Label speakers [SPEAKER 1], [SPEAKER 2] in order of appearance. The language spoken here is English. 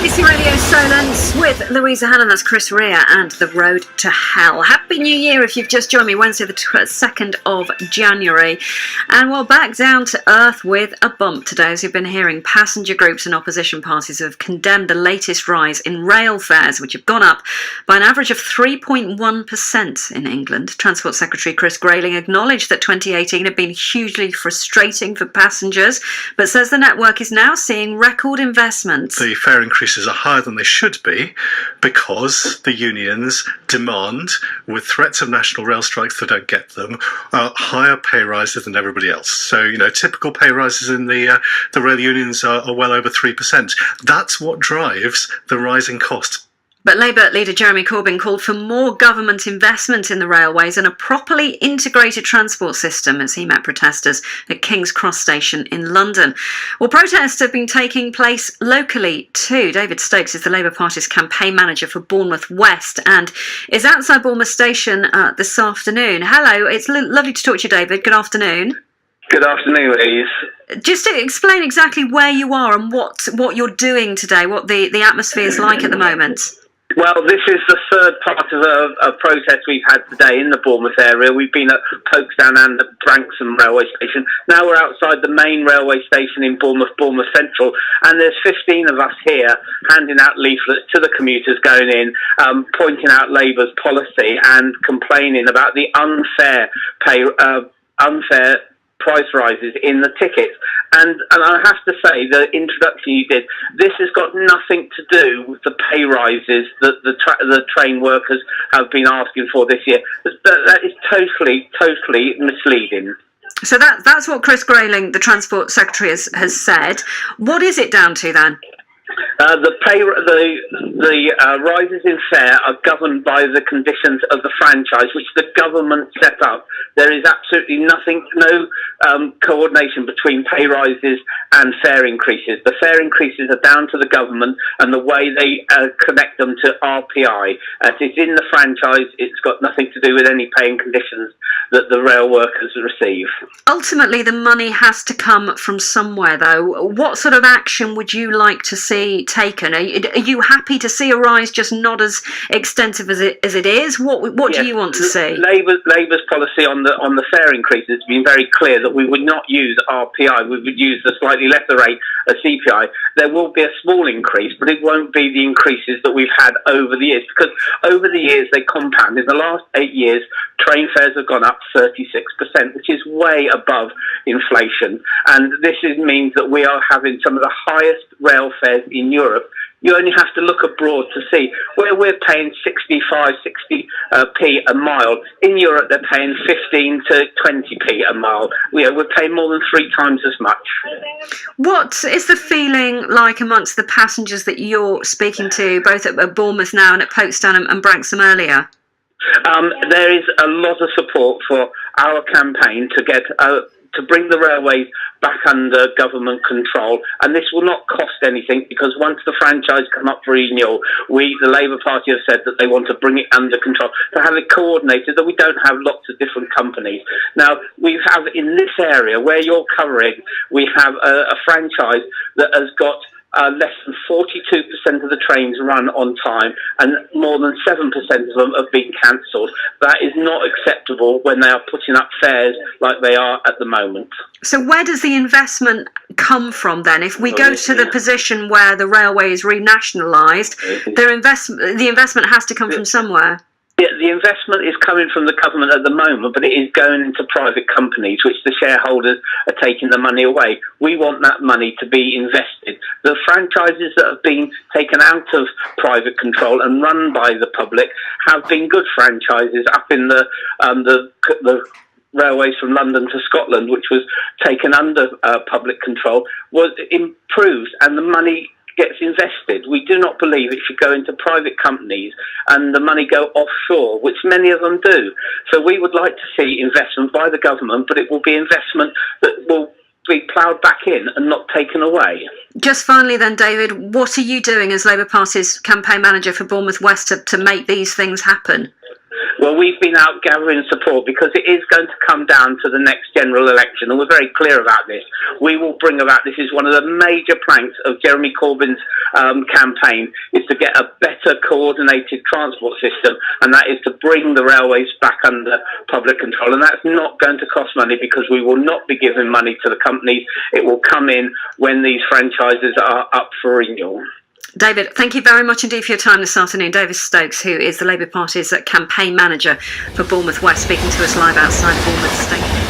[SPEAKER 1] BBC Radio Solent with Louisa Hannon, that's Chris Rea, and The Road to Hell. Happy New Year if you've just joined me, Wednesday the 2nd of January. And we're back down to earth with a bump today, as you've been hearing. Passenger groups and opposition parties have condemned the latest rise in rail fares, which have gone up by an average of 3.1% in England. Transport Secretary Chris Grayling acknowledged that 2018 had been hugely frustrating for passengers, but says the network is now seeing record investment.
[SPEAKER 2] The fare increases are higher than they should be because the unions demand, with threats of national rail strikes if they don't get them, higher pay rises than everybody else. So, typical pay rises in the rail unions are well over 3%. That's what drives the rising cost.
[SPEAKER 1] But Labour leader Jeremy Corbyn called for more government investment in the railways and a properly integrated transport system as he met protesters at King's Cross Station in London. Well, protests have been taking place locally too. David Stokes is the Labour Party's campaign manager for Bournemouth West and is outside Bournemouth Station this afternoon. Hello, it's lovely to talk to you, David. Good afternoon.
[SPEAKER 3] Good afternoon, Louise.
[SPEAKER 1] Just to explain exactly where you are and what you're doing today, what the atmosphere is like at the moment.
[SPEAKER 3] Well, this is the third part of a protest we've had today in the Bournemouth area. We've been at Folkestone and the Branksome railway station. Now we're outside the main railway station in Bournemouth Central, and there's 15 of us here handing out leaflets to the commuters going in, pointing out Labour's policy and complaining about the unfair price rises in the tickets. And I have to say, the introduction you did, this has got nothing to do with the pay rises that the train workers have been asking for this year. That is totally misleading.
[SPEAKER 1] So that's what Chris Grayling, the Transport Secretary, has said. What is it down to then? The rises in fare are governed by the conditions of the franchise, which the government set up. There is absolutely no coordination between pay rises and fare increases. The fare increases are down to the government and the way they connect them to RPI. It's in the franchise. It's got nothing to do with any pay and conditions that the rail workers receive. Ultimately, the money has to come from somewhere, though. What sort of action would you like to see taken? Are you happy to see a rise, just not as extensive as it is? What do you want to see?
[SPEAKER 3] Labour's policy on the fare increases has been very clear that we would not use RPI. We would use the slightly lesser rate of CPI. There will be a small increase, but it won't be the increases that we've had over the years, because over the years they compound. In the last 8 years, train fares have gone up 36%, which is way above inflation. And this means that we are having some of the highest rail fares in Europe. You only have to look abroad to see where we're paying 60p a mile. In Europe, they're paying 15 to 20p a mile. We're paying more than 3 times as much.
[SPEAKER 1] What is the feeling like amongst the passengers that you're speaking to, both at Bournemouth now and at Folkestone and Branksome earlier?
[SPEAKER 3] There is a lot of support for our campaign to get to bring the railways back under government control, and this will not cost anything, because once the franchise come up for renewal, the Labour Party have said that they want to bring it under control, to have it coordinated, that we don't have lots of different companies. Now, we have in this area where you're covering, we have a franchise that has got less than 42% of the trains run on time, and more than 7% of them have been cancelled. That is not acceptable when they are putting up fares like they are at the moment.
[SPEAKER 1] So where does the investment come from then? If we go to the position where the railway is renationalised, the investment has to come from somewhere.
[SPEAKER 3] Yeah, the investment is coming from the government at the moment, but it is going into private companies, which the shareholders are taking the money away. We want that money to be invested. The franchises that have been taken out of private control and run by the public have been good franchises. Up in the railways from London to Scotland, which was taken under public control, was improved, and the money gets invested. We do not believe it should go into private companies and the money go offshore, which many of them do. So we would like to see investment by the government, but it will be investment that will be ploughed back in and not taken away.
[SPEAKER 1] Just finally then, David, what are you doing as Labour Party's campaign manager for Bournemouth West to make these things happen?
[SPEAKER 3] Well,
[SPEAKER 1] Well, we've been out gathering support because it is going to come down to the next general election, and we're very clear about this. We will bring about, this is one of the major planks of Jeremy Corbyn's campaign, is to get a better coordinated transport system, and that is to bring the railways back under public control. And that's not going to cost money because we will not be giving money to the companies. It will come in when these franchises are up for renewal.
[SPEAKER 4] David, thank you very much indeed for your time this afternoon. David Stokes, who is the Labour Party's campaign manager for Bournemouth West, speaking to us live outside Bournemouth Station.